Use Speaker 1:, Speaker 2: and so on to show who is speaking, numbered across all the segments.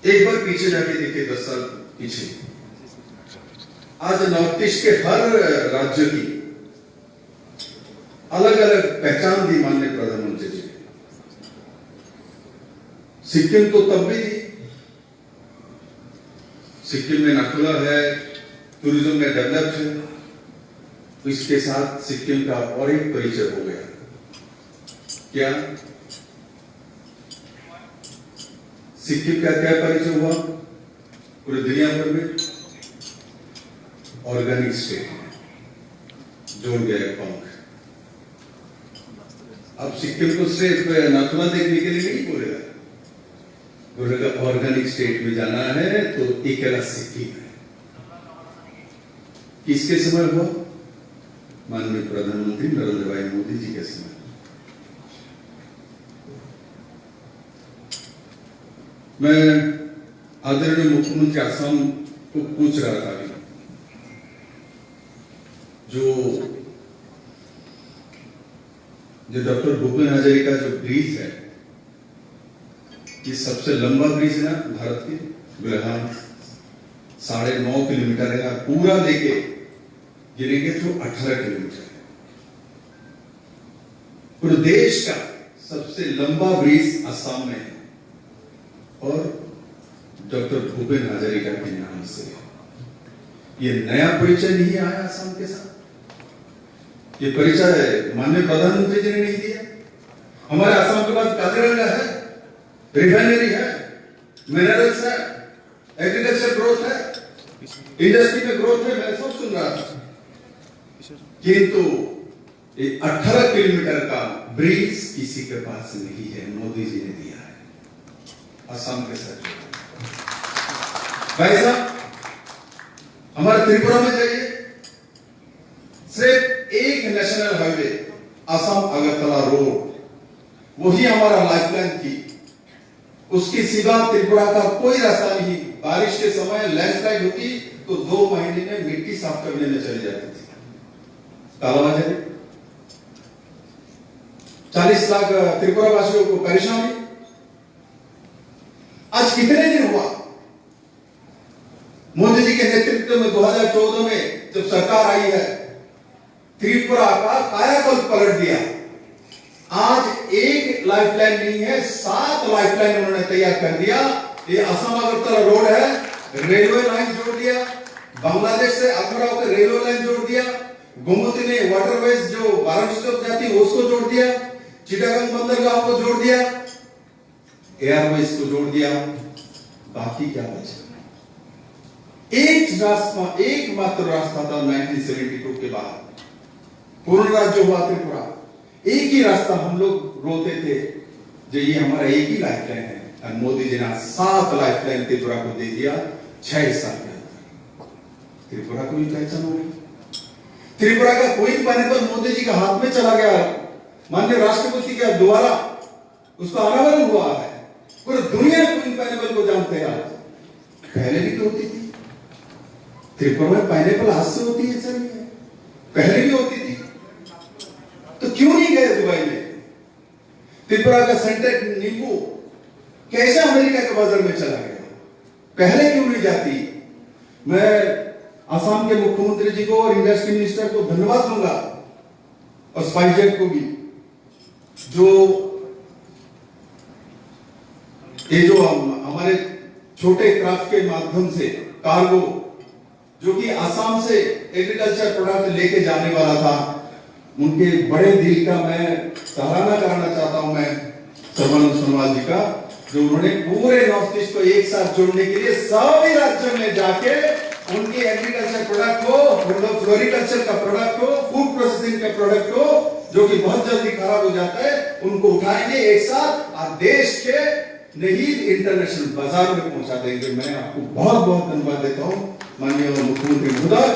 Speaker 1: एक बार पीछे जाके देखिए, 10 साल पीछे। आज नॉर्थ ईस्ट के हर राज्य की अलग अलग पहचान दी माननीय प्रधानमंत्री जी। सिक्किम तो तब भी थी, सिक्किम में नथुला है, टूरिज्म में डेवलप्ड है, तो इसके साथ सिक्किम का और एक परिचय हो गया। क्या सिक्किम का क्या परिचय हुआ पूरी दुनिया भर में? ऑर्गेनिक स्टेट जोड़ गया पंख। अब सिक्किम को सिर्फ नथुला देखने के लिए नहीं बोलेगा, बोलेगा ऑर्गेनिक स्टेट में जाना है तो अकेला सिक्किम है। किसके समय हुआ? माननीय प्रधानमंत्री नरेंद्र भाई मोदी जी के समय। मैं आदरणीय मुख्यमंत्री असम को पूछ रहा था अभी, जो डॉक्टर भूपेन हजारिका जो ब्रिज है, ये सबसे लंबा ब्रिज है ना भारत की, गुलहान 9.5 किलोमीटर है, पूरा लेके गिरेंगे तो 18 किलोमीटर है। पूरे देश का सबसे लंबा ब्रिज असम में है और डॉक्टर भूपेन हजारिका के नाम से। ये नया परिचय नहीं आया असम के साथ, ये परिचय माननीय प्रधानमंत्री जी ने नहीं दिया। हमारे असम के पास काजीरंगा है, रिफाइनरी है, मिनरल्स है, एग्रीकल्चर ग्रोथ है, इंडस्ट्री में ग्रोथ है, मैं सब सुन रहा था। किंतु ये 18 किलोमीटर का ब्रिज किसी के पास नहीं है, मोदी जी ने दिया है असम के साथ। भाई साहब, हमारे त्रिपुरा में जाइए, सिर्फ एक national highway Assam Agartala road, वही हमारा लाइफलाइन थी। उसके सिवा त्रिपुरा का कोई रास्ता नहीं। बारिश के समय लैंडस्लाइड होती तो 2 महीने में मिट्टी साफ करने में चली जाती थी। कालाबाजारी, 40 लाख त्रिपुरा वासियों को परेशानी। आज कितने दिन हुआ मोदी जी के नेतृत्व में 2014 में जब सरकार आई है, त्रिपुरा का कायाकल्प पलट दिया। आज एक लाइफलाइन नहीं है, 7 लाइफलाइन उन्होंने तैयार कर दिया। ये असम अगरतला रोड है, रेलवे लाइन जोड़ दिया, बांग्लादेश से अखड़ा होकर रेलवे लाइन जोड़ दिया, गोमती ने वाटरवेज जो वाराणसी तक जाती है उसको जोड़ दिया, चिटागंग बंदरगाह को जोड़ दिया, एयरवेज को जोड़ दिया। बाकी क्या बचा? एक रास्ता, एकमात्र रास्ता था 1972 के बाद पूर्ण राज्य हुआ त्रिपुरा। एक ही रास्ता, हम लोग रोते थे जो ये हमारा एक ही लाइफलाइन है, और मोदी जी ने 7 लाइफलाइन त्रिपुरा को दे दिया 6 साल के अंदर। त्रिपुरा को भी पहचान हो गई। त्रिपुरा का कोई पैनल मोदी जी का हाथ में चला गया, माननीय राष्ट्रपति के द्वारा उसका अनावरण हुआ है। पूरी दुनिया क्वीन पाइनएप्पल को जानते हैं। आज पहले भी तो होती थी त्रिपुरा में, पाइनएप्पल आज से होती है सर, पहले भी होती थी, तो क्यों नहीं गए दुबई में? त्रिपुरा का सेंटर नींबू कैसे अमेरिका के बाजार में चला गया? पहले क्यों नहीं जाती? मैं असम के मुख्यमंत्री जी को और इंडस्ट्री मिनिस्टर को धन्यवाद दूंगा, और स्पाइसजेट को भी, जो ये जो हमारे छोटे क्राफ्ट के माध्यम से कार्गो जो कि असम से एग्रीकल्चर प्रोडक्ट लेके जाने वाला था, उनके बड़े दिल का मैं सराहना करना चाहता हूं मैं सर्बानंद सोनोवाल जी का, जो उन्होंने पूरे नॉर्थ ईस्ट को एक साथ जोड़ने के लिए सभी राज्यों में जाके उनके एग्रीकल्चर प्रोडक्ट को, फ्लोरिकल्चर का प्रोडक्ट को, फूड प्रोसेसिंग का प्रोडक्ट को, जो कि बहुत जल्दी खराब हो जाता है, उनको उठाएंगे एक साथ और देश के नहीं इंटरनेशनल बाजार में पहुंचा देंगे। मैं आपको बहुत बहुत धन्यवाद देता हूं माननीय मुख्यमंत्री महोदय,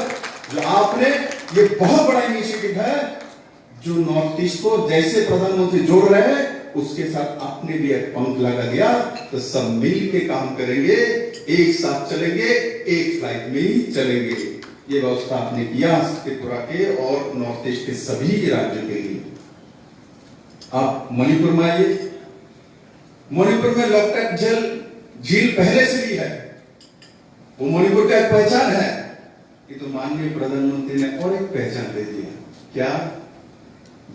Speaker 1: जो आपने ये बहुत बड़ा इनिशिएटिव है जो नॉर्थ ईस्ट को जैसे प्रधानमंत्री जोड़ रहे हैं उसके साथ आपने भी एक पंख लगा दिया, तो सब मिल के काम करेंगे, एक साथ चलेंगे, एक फ्लाइट में ही चलेंगे। ये व्यवस्था आपने किया त्रिपुरा के और नॉर्थ ईस्ट के सभी राज्यों के लिए। आप मणिपुर में आइए, मणिपुर में लोकटक जल झील पहले से ही है, वो मणिपुर का एक पहचान है। ये तो माननीय प्रधानमंत्री ने और एक पहचान दे दिया। क्या?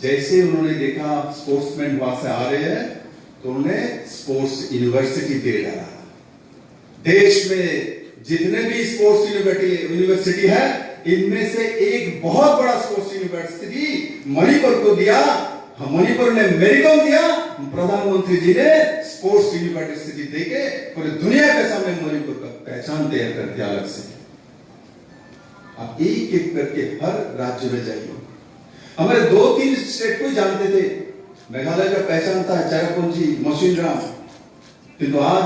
Speaker 1: जैसे उन्होंने देखा स्पोर्ट्समैन वहां से आ रहे हैं तो उन्हें स्पोर्ट्स यूनिवर्सिटी दे डाला। देश में जितने भी स्पोर्ट्स यूनिवर्सिटी है, इनमें से एक बहुत बड़ा स्पोर्ट्स यूनिवर्सिटी मणिपुर को दिया। मणिपुर ने मेरिकॉम दिया, प्रधानमंत्री जी ने स्पोर्ट्स यूनिवर्सिटी देके पूरी दुनिया के सामने मणिपुर का पहचान तैयार कर दिया अलग से। आप एक एक करके हर राज्य में जाइए। हमारे 2-3 स्टेट को जानते थे, मेघालय का पहचान था चेरापूंजी, मौसिनराम, किंतु आज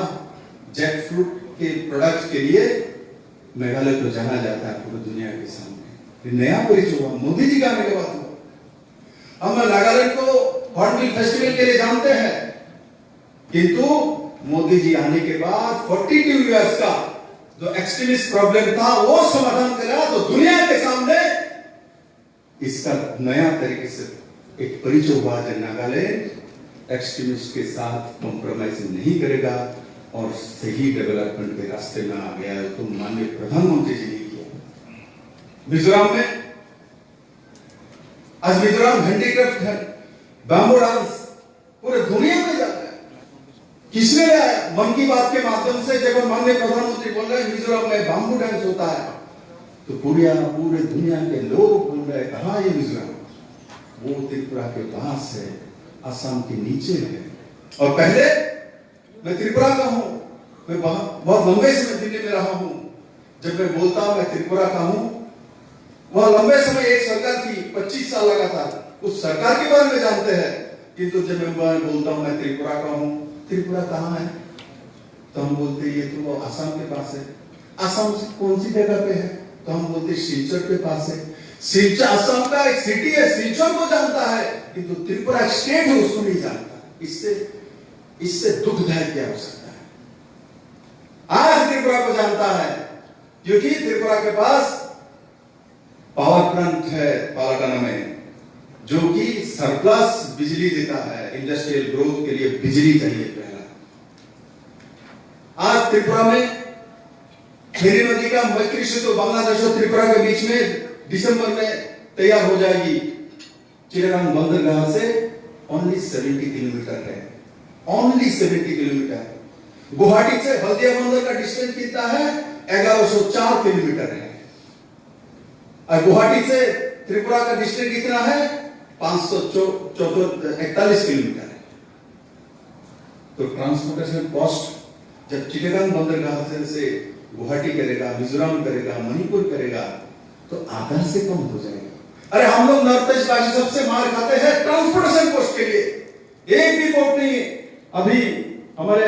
Speaker 1: जैक फ्रूट के प्रोडक्ट के लिए मेघालय को जाना जाता है पूरी दुनिया के सामने। नया परिचय हुआ, मोदी जी का आने के बाद हुआ। हम नागालैंड को हॉर्नबिल फेस्टिवल के लिए जानते हैं, किंतु मोदी जी आने के बाद 42 इयर्स का जो एक्सट्रीमिस्ट प्रॉब्लम था वो समाधान करा, तो दुनिया के सामने इसका नया तरीके से एक परिचय हुआ। नागालैंड एक्सट्रीमिस्ट के साथ कॉम्प्रोमाइज नहीं करेगा और सही डेवलपमेंट के रास्ते में आ गया। तो माननीय प्रधानमंत्री जी ने किया। मिजोरम में आज मिजोरम हैंडीक्राफ्ट है, बैम्बू डांस पूरे दुनिया में जाता है। किसने लाया? मन की बात के माध्यम से जब माननीय प्रधानमंत्री बोल रहे हैं मिजोरम में बैम्बू डांस होता है, तो पूरे दुनिया के लोग बोल रहे हैं कहां ये मिजोरम? वो त्रिपुरा के पास है, असम के नीचे है। और पहले मैं त्रिपुरा का हूं, मैं बहुत लंबे समय दिल्ली में रहा हूं। जब मैं बोलता हूं मैं त्रिपुरा का हूं, वह लंबे समय एक सरकार थी, 25 साल लगातार उस सरकार के बारे में जानते हैं, किंतु जब मैं बोलता हूं मैं त्रिपुरा का हूं, त्रिपुरा कहां है? तो हम बोलते ये तो वो असम के पास है। असम कौन सी जगह पे है? तो हम बोलते सिलचर के पास है। सिलचर असम का एक सिटी है, सिलचर को जानता है, किंतु त्रिपुरा एक स्टेट है उसको नहीं जानता। इससे दुखदायक क्या हो सकता है? आज त्रिपुरा को जानता है, क्योंकि त्रिपुरा के पास पावर प्लांट है पालाटाना में, जो कि सरप्लस बिजली देता है। इंडस्ट्रियल ग्रोथ के लिए बिजली चाहिए पहला। आज त्रिपुरा में खेरी नदी का मैत्री सेतु बांग्लादेश और त्रिपुरा के बीच में दिसंबर में तैयार हो जाएगी। चिटागांग बंदरगाह से ओनली 70 किलोमीटर है, ओनली 70 किलोमीटर। गुवाहाटी से हल्दिया बंदर का डिस्टेंस कितना है? 1104 किलोमीटर है। और गुवाहाटी से त्रिपुरा का डिस्टेंस कितना है? 541 किलोमीटर है। तो ट्रांसपोर्टेशन कॉस्ट जब चिटागांग बंदरगाह से गुवाहाटी करेगा, मिजोरम करेगा, मणिपुर करेगा, तो आधा से कम हो जाएगा। अरे हम लोग नॉर्थ ईस्ट राज्य सबसे मार खाते हैं ट्रांसपोर्टेशन कॉस्ट के लिए। एक भी पोर्ट नहीं है। अभी हमारे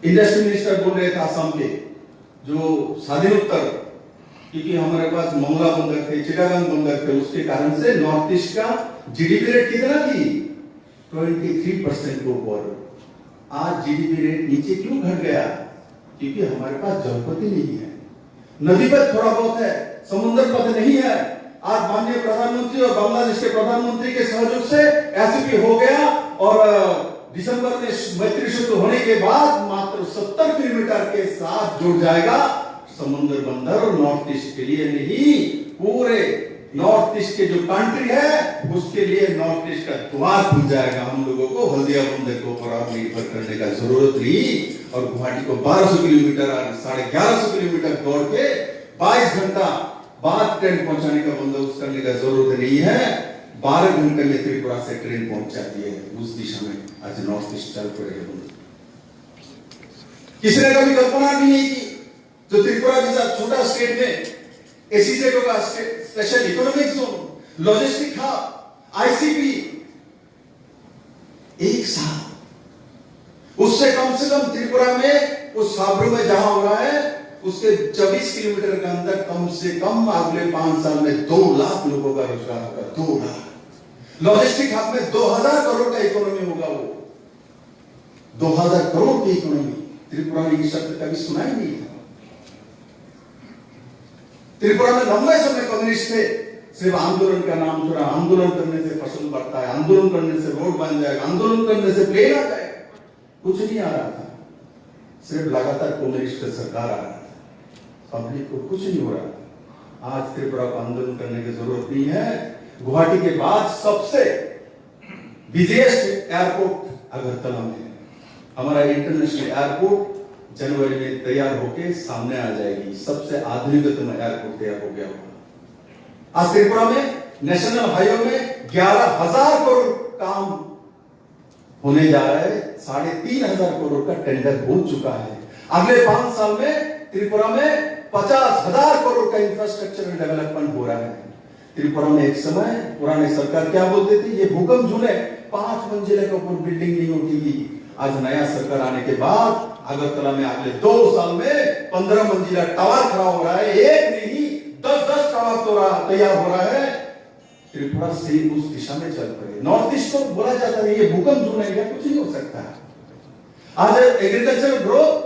Speaker 1: इंडस्ट्री मिनिस्टर बोल रहे थे आसाम के, जो स्वाधीनोत्तर, क्योंकि हमारे पास मंगला बंदर थे, चिटागांग बंदर थे, उसके कारण से नॉर्थ ईस्ट का जीडीपी रेट कितना थी? 23% को ऊपर। आज जीडीपी रेट नीचे क्यों घट गया? क्योंकि हमारे पास जलपति नहीं है, नदी पथ थोड़ा बहुत है, समुद्र पथ नहीं है। आज माननीय प्रधानमंत्री और बांग्लादेश के प्रधानमंत्री के सहयोग से एसपी हो गया, और दिसंबर में मैत्री सेतु होने के बाद मात्र 70 किलोमीटर के साथ जुड़ जाएगा समुद्र बंदर। और नॉर्थ ईस्ट के लिए नहीं, पूरे नॉर्थ ईस्ट के जो कंट्री है उसके लिए नॉर्थ ईस्ट का द्वार खुल जाएगा। हम लोगों को हल्दिया बंदर को पर निर्भर करने का जरूरत नहीं, और गुवाहाटी को 1200 किलोमीटर 1150 किलोमीटर दौड़ के 22 घंटा बाद ट्रेन पहुंचाने का बंदोबस्त करने का जरूरत नहीं है। 12 घंटे में त्रिपुरा से ट्रेन पहुंच जाती है उस दिशा में। आज नॉर्थ ईस्ट चल पड़े। किसी ने कभी कल्पना भी नहीं की, जो त्रिपुरा जैसा छोटा स्टेट में एसईजेड का special economic zone, logistic hub, ICP, एक साथ उससे कम से कम त्रिपुरा में उस साबरू में जहां हो रहा है उसके 24 किलोमीटर का अंदर कम से कम अगले 5 साल में 2 लाख लोगों का रोजगार होगा। 2 लाख। लॉजिस्टिक हब में 2000 करोड़ का इकोनॉमी होगा। वो 2000 करोड़ की इकोनॉमी। त्रिपुरा ने ये शब्द कभी सुना ही नहीं था। त्रिपुरा में लंबे समय कम्युनिस्ट थे, सिर्फ आंदोलन का नाम सुना। आंदोलन करने से फसल बढ़ता है, आंदोलन करने से रोड बन जाएगा, आंदोलन करने से प्लेन आ जाएगा। कुछ नहीं आ रहा था, सिर्फ लगातार कम्युनिस्ट सरकार आ रहा था, पब्लिक को कुछ नहीं हो रहा था। आज त्रिपुरा को आंदोलन करने की जरूरत नहीं है। गुवाहाटी के बाद सबसे बिजिएस्ट एयरपोर्ट अगरतला में है। हमारा इंटरनेशनल एयरपोर्ट जनवरी में तैयार होके सामने आ जाएगी। सबसे आधुनिकतम एयरपोर्ट तैयार हो गया होगा। आज त्रिपुरा में नेशनल हाईवे में 11,000 करोड़ काम होने जा रहा है। 3,500 करोड़ का टेंडर हो चुका है। अगले 5 साल में त्रिपुरा में 50,000 करोड़ का इंफ्रास्ट्रक्चर डेवलपमेंट हो रहा है। त्रिपुरा में एक समय पुरानी सरकार क्या बोलती थी, ये भूकंप झूले 5 मंजिले के ऊपर बिल्डिंग नहीं उठेगी। आज नया सरकार आने के बाद अगरतला में अगले 2 साल में 15 मंजिला टावर खड़ा हो रहा है। एक नहीं 10-10 टावर तो तैयार हो रहा है। त्रिपुरा से उस दिशा में चल पड़े। नॉर्थ ईस्ट को बोला जाता है ये भूकंप झूलेगा, कुछ नहीं हो सकता। आज एग्रीकल्चर ग्रोथ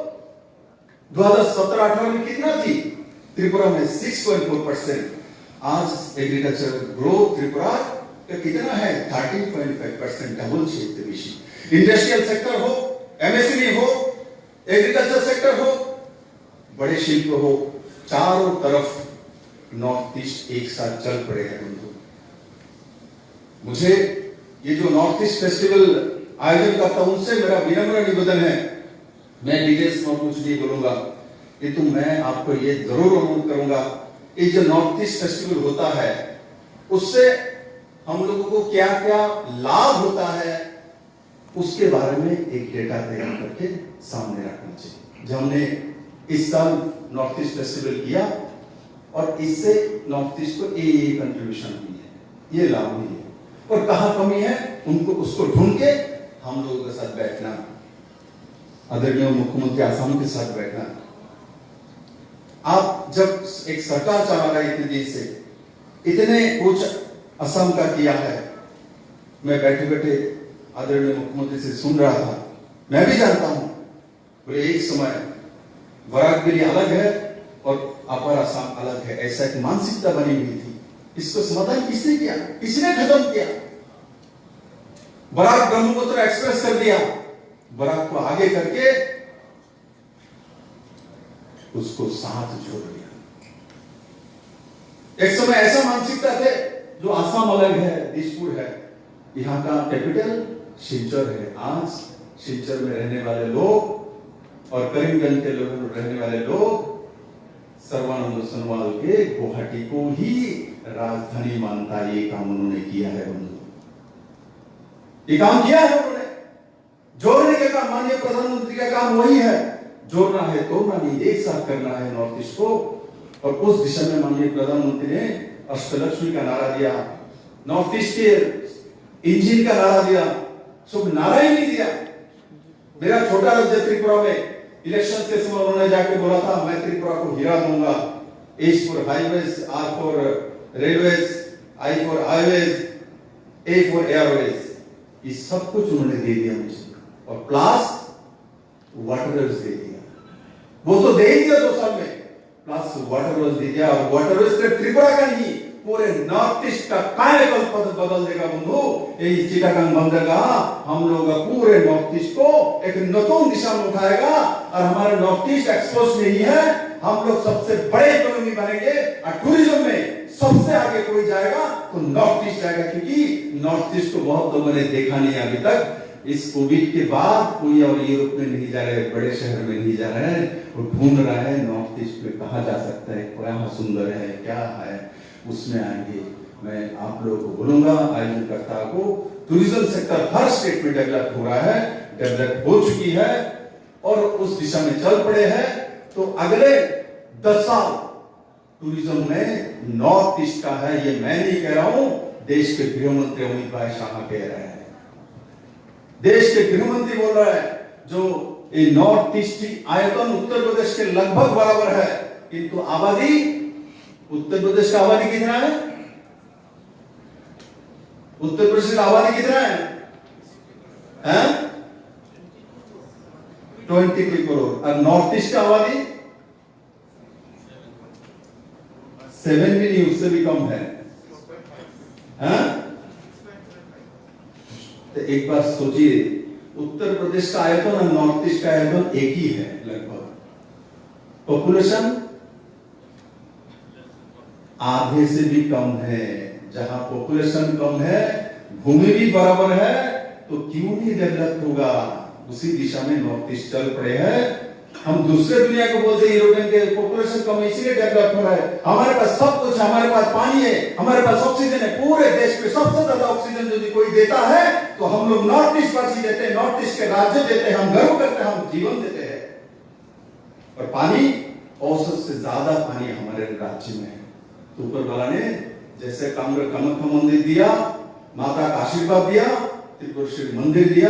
Speaker 1: 2017-18 में कितना थी? त्रिपुरा में 6.4%। आज एग्रीकल्चर ग्रोथ त्रिपुरा का कितना है? 13.5%, डबल क्षेत्र विषय। इंडस्ट्रियल सेक्टर हो, एमएसएमई हो, एग्रीकल्चर सेक्टर हो, बड़े शिल्प हो, चारों तरफ नॉर्थ ईस्ट एक साथ चल पड़े हैं बंधु। मुझे ये जो नॉर्थ ईस्ट फेस्टिवल आयोजन करता हूं उनसे मेरा विनम्र निवेदन है, मैं डिटेल्स में कुछ नहीं बोलूंगा, किंतु मैं आपको ये जरूर अनुरोध करूंगा, ये जो नॉर्थ ईस्ट फेस्टिवल होता है उससे हम लोगों को क्या क्या लाभ होता है उसके बारे में एक डेटा तैयार करके सामने रखना चाहिए। जो हमने इस साल नॉर्थ ईस्ट फेस्टिवल किया और इससे नॉर्थ ईस्ट को ये कंट्रीब्यूशन हुई है, ये लाभ हुई है, और कहां कमी है उनको उसको ढूंढ के हम लोगों के साथ बैठना, आदरणीय मुख्यमंत्री आसाम के साथ बैठना। आप जब एक सरकार चला रहा है इतने दिन से, इतने कुछ असम का किया है, मैं बैठे बैठे आदरणीय मुख्यमंत्री से सुन रहा था, मैं भी जानता हूं बोले एक समय बराक वैली अलग है और अपर असम अलग है, ऐसा एक मानसिकता बनी हुई थी। इसको समाधान किसने किया? किसने खत्म किया? बराक ब्रह्मपुत्र एक्सप्रेस कर दिया, बराक को आगे करके उसको साथ जोड़ दिया। एक समय ऐसा मानसिकता थे जो आसाम अलग है, दिसपुर है, यहां का कैपिटल शिलचर है। आज शिलचर में रहने वाले लोग और करीमगंज के लोगों में रहने वाले लोग सर्वानंद सोनोवाल के गुवाहाटी को ही राजधानी मानता है। ये काम उन्होंने किया है बंधु, ये काम किया है उन्होंने। जोड़ने का काम माननीय प्रधानमंत्री का काम वही है, जोड़ना है तोड़ना नहीं, एक साथ करना है नॉर्थ ईस्ट को। और उस दिशा में माननीय प्रधानमंत्री ने अष्टलक्ष्मी का नारा दिया, नॉर्थ ईस्ट के इंजन का नारा दिया, शुभ नारा ही नहीं दिया। मेरा छोटा राज्य त्रिपुरा में इलेक्शन के समय उन्होंने जाके बोला था मैं त्रिपुरा को हीरा दूंगा, H for highways, R for railways, I for highways, A for airways, ये सब कुछ उन्होंने दे दिया मुझे, और प्लस वाटरवेज दे दिया। वो तो दे ही दिया 2 साल में, प्लस वाटरवेज दे दिया। और वाटरवेज सिर्फ त्रिपुरा का नहीं, पूरे नॉर्थ ईस्ट का कायाकल्प बदल देगा बंधु। ये चिटागंग बंदरगाह हम लोग पूरे नॉर्थ ईस्ट को एक नतून दिशा में उठाएगा। और हमारे नॉर्थ ईस्ट एक्सपोज नहीं है, हम लोग सबसे बड़े इकोनॉमी बनेंगे। और टूरिज्म में सबसे आगे कोई जाएगा तो नॉर्थ ईस्ट जाएगा, क्योंकि नॉर्थ ईस्ट को बहुत लोगों ने देखा नहीं अभी तक। इस कोविड के बाद कोई और यूरोप में नहीं जा रहे, बड़े शहर में नहीं जा रहे हैं, वो ढूंढ रहा है नॉर्थ ईस्ट में कहा जा सकता है, क्या सुंदर है, क्या है, उसमें आएंगे। मैं आप लोगों को बोलूंगा, आयोजनकर्ता को, टूरिज्म सेक्टर हर स्टेट में डेवलप हो रहा है, डेवलप हो चुकी है और उस दिशा में चल पड़े हैं। तो अगले 10 साल टूरिज्म में नॉर्थ ईस्ट का है, ये मैं नहीं कह रहा हूं, देश के गृह मंत्री अमित भाई शाह कह रहे हैं, देश के गृह मंत्री बोल रहे हैं। जो ये नॉर्थ ईस्ट की आयतन उत्तर प्रदेश के लगभग बराबर है, किंतु आबादी, उत्तर प्रदेश का आबादी कितना है? उत्तर प्रदेश का आबादी कितना है? 23 करोड़। और नॉर्थ ईस्ट का आबादी 7 भी नहीं, उससे भी कम है। तो एक बार सोचिए, उत्तर प्रदेश का आयतन और नॉर्थ ईस्ट का आयतन एक ही है लगभग। पॉपुलेशन आधे से भी कम है। जहां पॉपुलेशन कम है, भूमि भी बराबर है, तो क्यों नहीं डेवलप होगा? उसी दिशा में नॉर्थ ईस्ट चल पड़े हैं। हम दूसरे दुनिया को बोलते हैं यूरोपियन के पॉपुलेशन कम है इसलिए डेवलप हो रहा है। हमारे पास सब कुछ है, हमारे पास पानी है, हमारे पास ऑक्सीजन है। पूरे देश में सबसे ज्यादा ऑक्सीजन यदि कोई देता है तो हम लोग नॉर्थ ईस्ट वासी देते हैं, नॉर्थ ईस्ट के राज्य देते हैं। हम गर्व करते हैं, हम जीवन देते हैं। और पानी, औसत से ज्यादा पानी हमारे राज्य में है। तो ऊपर वाला ने जैसे कामाख्या मंदिर दिया, माता का आशीर्वाद दिया, त्रिपुरेश्वरी मंदिर दिया,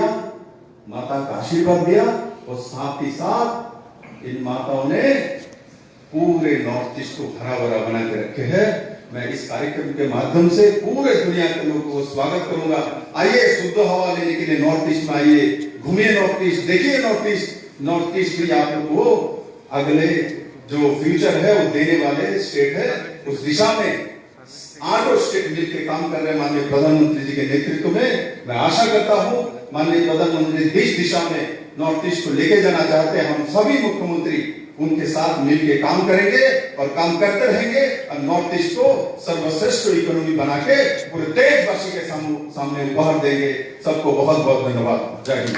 Speaker 1: माता का आशीर्वाद दिया, और साथ ही साथ इन माताओं ने पूरे नॉर्थ ईस्ट को हरा भरा बना के रखे हैं। मैं इस कार्यक्रम के माध्यम से पूरे दुनिया के लोगों को स्वागत करूंगा। आइए शुद्ध हवा लेने के लिए नॉर्थ ईस्ट में आइए, घूमिए नॉर्थ ईस्ट, देखिए नॉर्थ ईस्ट। नॉर्थ ईस्ट भी आप लोग को अगले जो फ्यूचर है वो देने वाले स्टेट है। उस दिशा में 8 स्टेट मिलकर काम कर रहे हैं माननीय प्रधानमंत्री जी के नेतृत्व में। मैं आशा करता हूं माननीय प्रधानमंत्री जिस दिशा में नॉर्थ ईस्ट को लेके जाना चाहते हैं, हम सभी मुख्यमंत्री उनके साथ मिलकर काम करेंगे और काम करते रहेंगे और नॉर्थ ईस्ट को सर्वश्रेष्ठ इकोनॉमी बना के पूरे देशवासी के सामने उपहार देंगे। सबको बहुत बहुत धन्यवाद। जय हिंद।